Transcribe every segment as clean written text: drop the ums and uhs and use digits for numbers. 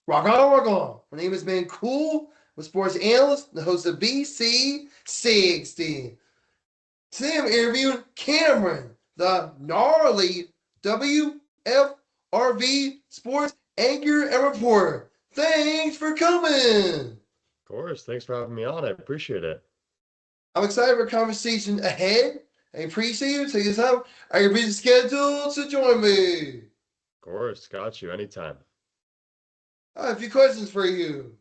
Rock on, rock on. My name is Ben Cool. I'm a sports analyst and the host of BC60. Today I'm interviewing Cameron, the gnarly WFRV sports anchor and reporter. Thanks for coming. Of course. Thanks for having me on. I appreciate it. I'm excited for a conversation ahead. I appreciate you taking this time. Are you busy schedule to join me? Of course. Got you anytime. I have a few questions for you.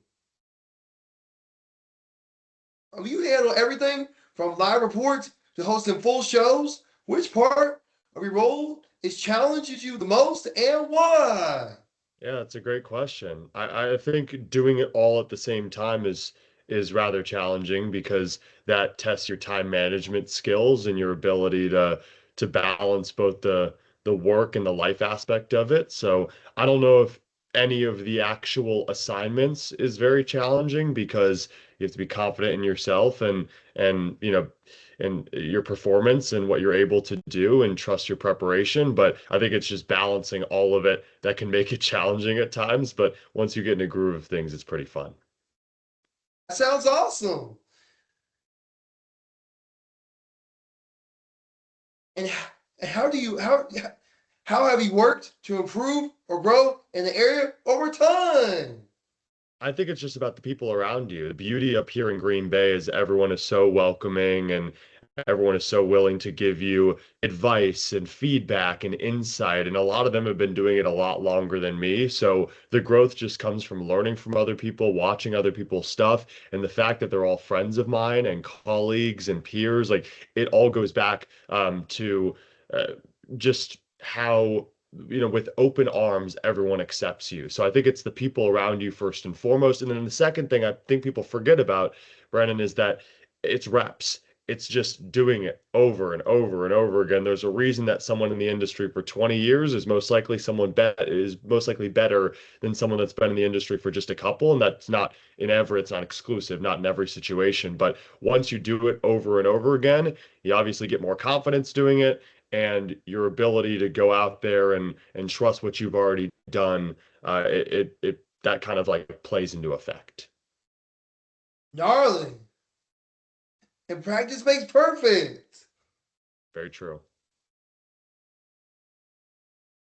You handle everything from live reports to hosting full shows. Which part of your role is challenges you the most and why? Yeah, that's a great question. I think doing it all at the same time is rather challenging because that tests your time management skills and your ability to balance both the work and the life aspect of it. So I don't know if any of the actual assignments is very challenging because you have to be confident in yourself and your performance and what you're able to do and trust your preparation. But I think it's just balancing all of it that can make it challenging at times. But once you get in a groove of things, it's pretty fun. That sounds awesome. And how do you how have you worked to improve or grow in the area over time? I think it's just about the people around you. The beauty up here in Green Bay is everyone is so welcoming and everyone is so willing to give you advice and feedback and insight. And a lot of them have been doing it a lot longer than me. So the growth just comes from learning from other people, watching other people's stuff, and the fact that they're all friends of mine and colleagues and peers. Like it all goes back to uh, just how with open arms, everyone accepts you. So I think it's the people around you first and foremost. And then the second thing I think people forget about, Brandon, is that it's reps. It's just doing it over and over and over again. There's a reason that someone in the industry for 20 years is most likely better than someone that's been in the industry for just a couple. And that's not it's not exclusive, not in every situation. But once you do it over and over again, you obviously get more confidence doing it and your ability to go out there and trust what you've already done, it that kind of like plays into effect. Gnarly. And practice makes perfect. Very true.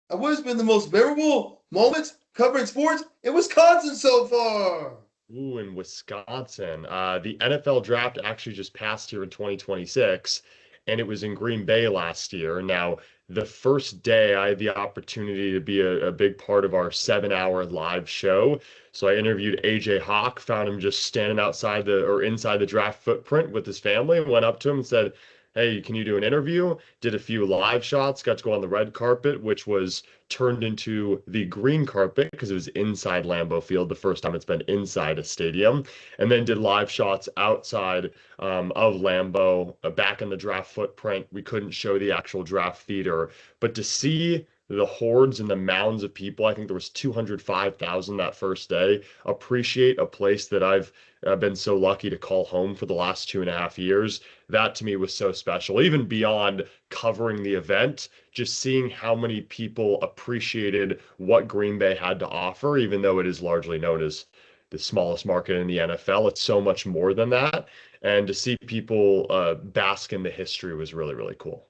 What has been the most memorable moments covering sports in Wisconsin so far? Ooh, in Wisconsin. The NFL draft actually just passed here in 2026, and it was in Green Bay last year. Now, the first day, I had the opportunity to be a big part of our 7 hour live show. So I interviewed AJ Hawk, found him just standing outside or inside the draft footprint with his family, went up to him and said, "Hey, can you do an interview?" Did a few live shots, got to go on the red carpet, which was turned into the green carpet because it was inside Lambeau Field, the first time it's been inside a stadium, and then did live shots outside of Lambeau, back in the draft footprint. We couldn't show the actual draft theater, but to see the hordes and the mounds of people, I think there was 205,000 that first day, appreciate a place that I've been so lucky to call home for the last 2.5 years. That to me was so special, even beyond covering the event, just seeing how many people appreciated what Green Bay had to offer, even though it is largely known as the smallest market in the NFL. It's so much more than that. And to see people bask in the history was really, really cool.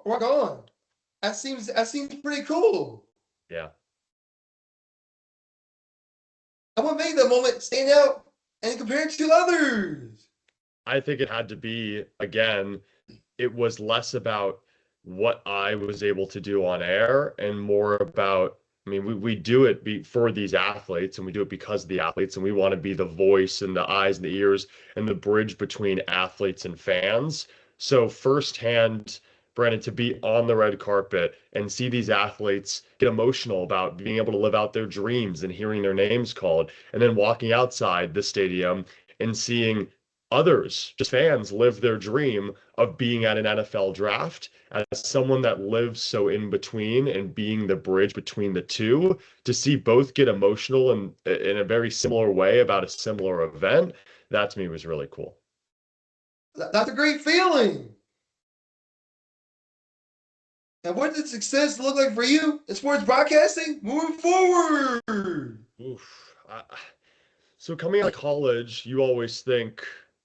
Rock on. That seems pretty cool. Yeah. And what made that moment stand out and compared to others? I think it had to be, again, it was less about what I was able to do on air and more about, I mean, we do it for these athletes and we do it because of the athletes and we want to be the voice and the eyes and the ears and the bridge between athletes and fans. So firsthand, Brandon, to be on the red carpet and see these athletes get emotional about being able to live out their dreams and hearing their names called, and then walking outside the stadium and seeing others, just fans, live their dream of being at an NFL draft. As someone that lives so in between and being the bridge between the two, to see both get emotional in a very similar way about a similar event, that to me was really cool. That's a great feeling. And what does success look like for you in sports broadcasting moving forward? Oof. So coming out of college, you always think,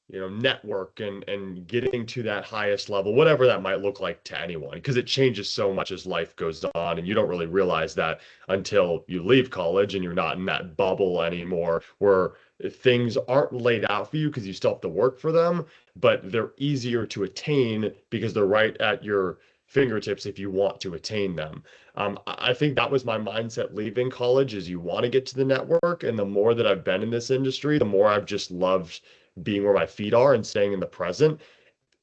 network and getting to that highest level, whatever that might look like to anyone, because it changes so much as life goes on, and you don't really realize that until you leave college and you're not in that bubble anymore where things aren't laid out for you because you still have to work for them, but they're easier to attain because they're right at your fingertips if you want to attain them. I think that was my mindset leaving college is you want to get to the network. And the more that I've been in this industry, the more I've just loved being where my feet are and staying in the present.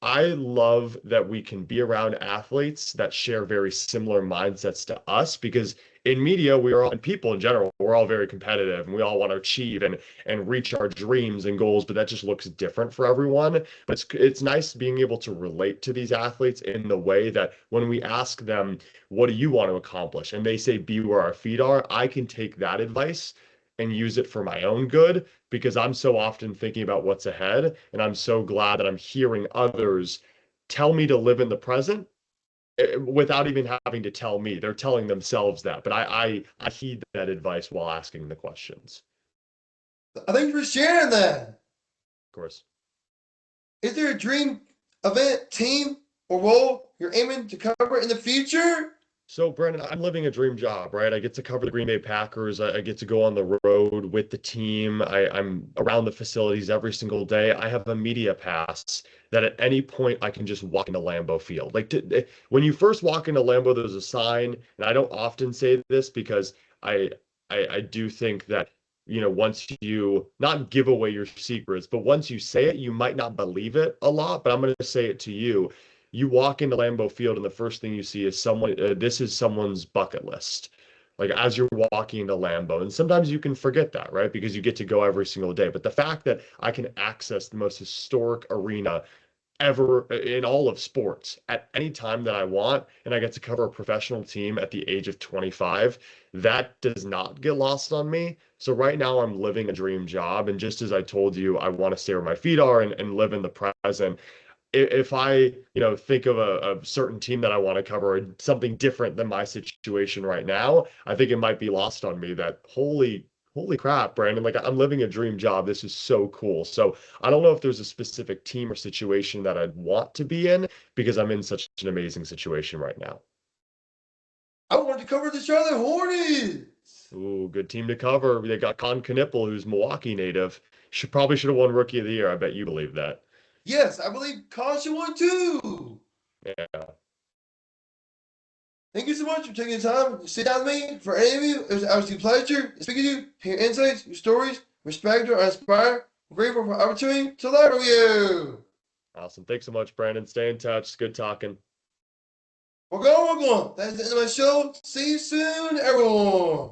I love that we can be around athletes that share very similar mindsets to us because in media, we are all, and people in general, we're all very competitive and we all want to achieve and reach our dreams and goals, but that just looks different for everyone. But it's nice being able to relate to these athletes in the way that when we ask them, what do you want to accomplish? And they say, be where our feet are, I can take that advice and use it for my own good because I'm so often thinking about what's ahead. And I'm so glad that I'm hearing others tell me to live in the present without even having to tell me. They're telling themselves that. But I heed that advice while asking the questions. Thank you for sharing that. Of course. Is there a dream event, team, or role you're aiming to cover in the future? So, Brandon, I'm living a dream job, right? I get to cover the Green Bay Packers. I get to go on the road with the team. I'm around the facilities every single day. I have a media pass that at any point I can just walk into Lambeau Field. When you first walk into Lambeau, there's a sign, and I don't often say this because I I do think that once you not give away your secrets, but once you say it, you might not believe it a lot. But I'm going to say it to you. You walk into Lambeau Field and the first thing you see is someone, this is someone's bucket list. Like as you're walking into Lambeau, and sometimes you can forget that, right? Because you get to go every single day. But the fact that I can access the most historic arena ever in all of sports at any time that I want, and I get to cover a professional team at the age of 25, that does not get lost on me. So right now I'm living a dream job. And just as I told you, I want to stay where my feet are and live in the present. If I, think of a certain team that I want to cover or something different than my situation right now, I think it might be lost on me that holy crap, Brandon, like I'm living a dream job. This is so cool. So I don't know if there's a specific team or situation that I'd want to be in because I'm in such an amazing situation right now. I want to cover the Charlotte Hornets. Ooh, good team to cover. They got Con Knipple, who's Milwaukee native. Should have won Rookie of the Year. I bet you believe that. Yes, I believe Caution won too. Yeah. Thank you so much for taking the time to sit down with me. For any of you, it was an absolute pleasure speaking to you, hear your insights, your stories, respect or inspire. We're grateful for the opportunity to learn from you. Awesome. Thanks so much, Brandon. Stay in touch. It's good talking. We're going. That's the end of my show. See you soon, everyone.